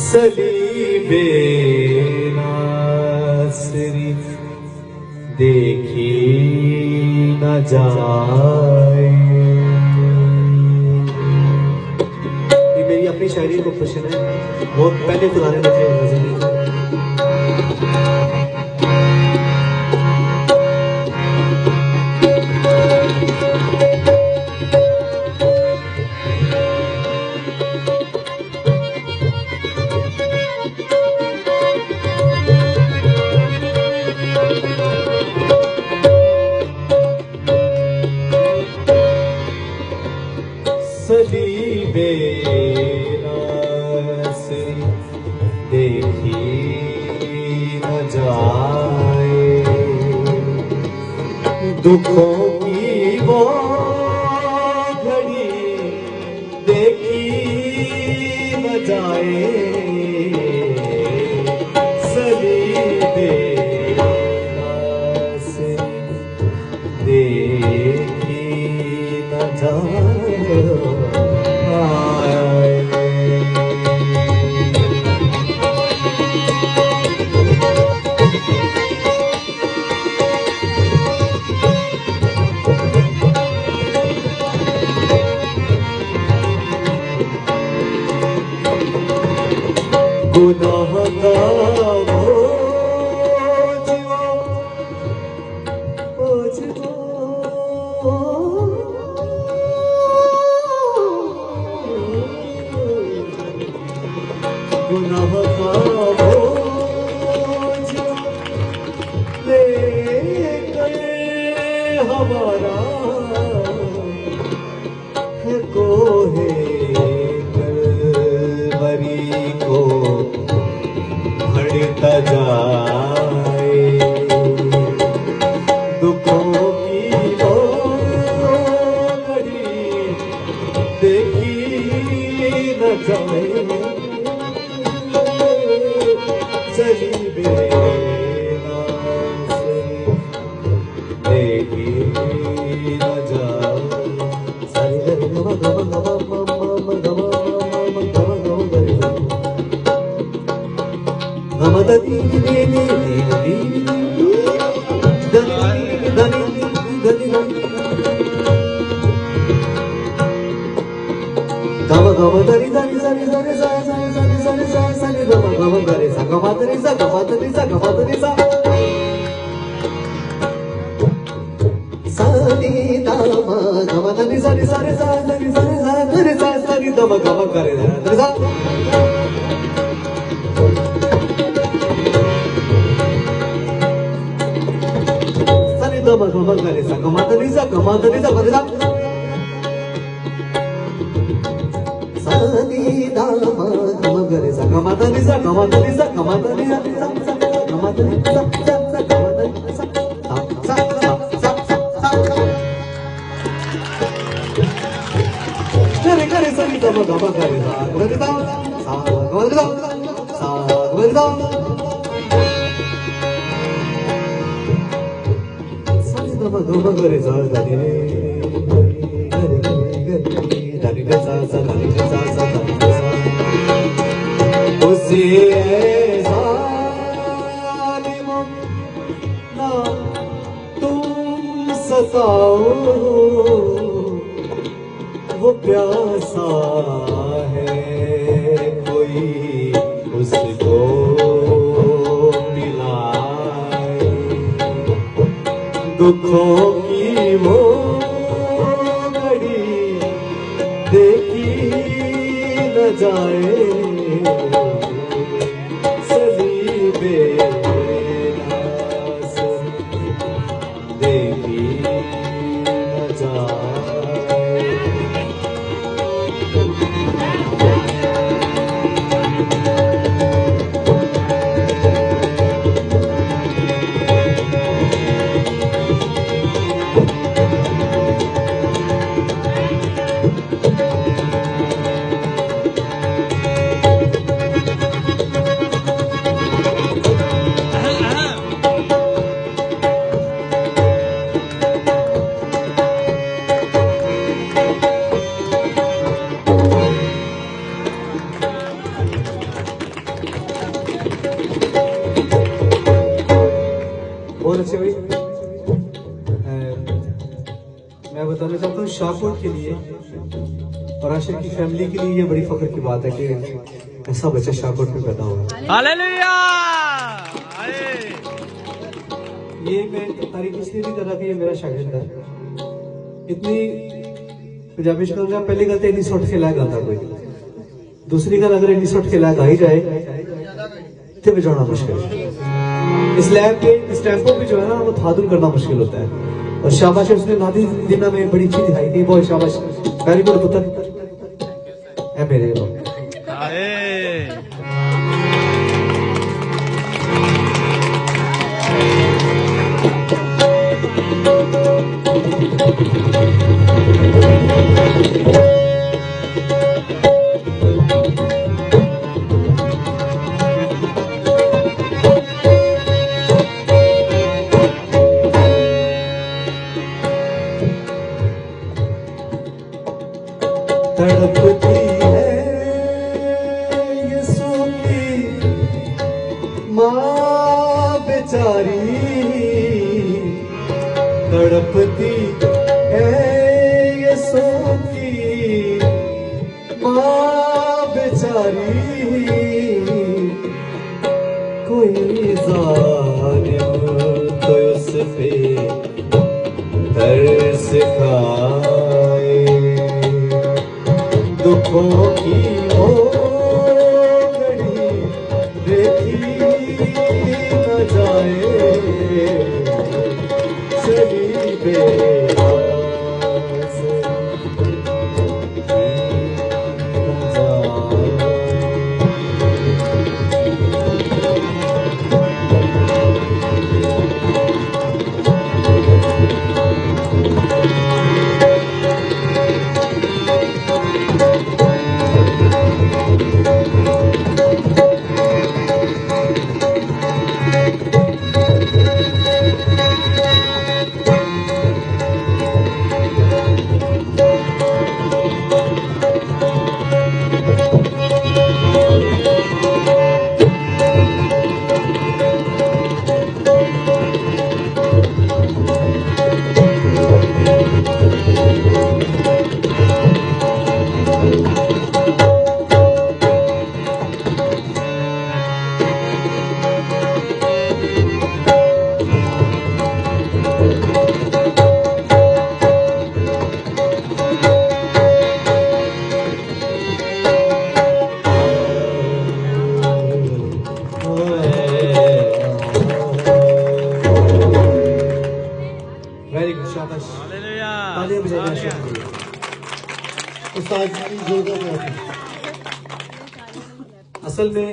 सलीबे नासरी देखी न जाए। ये मेरी अपनी शायरी को प्रश्न है, वो पहले खुदा ने मुझे नजर नहीं किया। सलीबे नासरी देखी न जाए, दुखों की वो घड़ी देखी न जाए। सलीबे नासरी देखी न जाए। गुनाह का बोझ गुनाह का बोझ लेकर हमारा है कोहे कलवरी को बढ़ता जाए। दुखों की वो घड़ी देखी न जाए। सलीबे नासरी देखी न जाए। तुम सताओ वो प्यासा है कोई उसको पिलाए। दुखों की वो घड़ी देखी न जाए। सलीबे नासरी देखी न जाए। चाहता हूँ शाहकोट के लिए और आशिक की फैमिली के लिए ये बड़ी फख्र की बात है कि ऐसा बच्चा शाहकोट में पैदा हुआ। हालेलुया। ये मैं तारीफ इसलिए नहीं कर रहा कि ये मेरा शागिर्द है। इतनी पंजाबी शक्ल का पहली गल तो इन्नी सुट के लायक आता कोई, दूसरी गल अगर इन्नी सुट के लायक आई जाए तो बजाना मुश्किल है। इस लैब के इस टेम्पो भी जो है ना वो थादुल करना मुश्किल होता है। और शाबाश उसने नादी दिना में बड़ी चीज दिखाई थी, बहुत शाबाश, वेरी गुड पुत्र है मेरे लोग। तड़पती है ये सूखी माँ बेचारी, तड़पती है ये सूखी माँ बेचारी, कोई जालिम तो उस पे तरस खाए, दुखों की वो घड़ी देखी न जाए, चली बेआस न जाए। वेरी गुड, शाबाश, तालियां बजाना शुरू करिए। उस्ताद जी जोरदार। असल में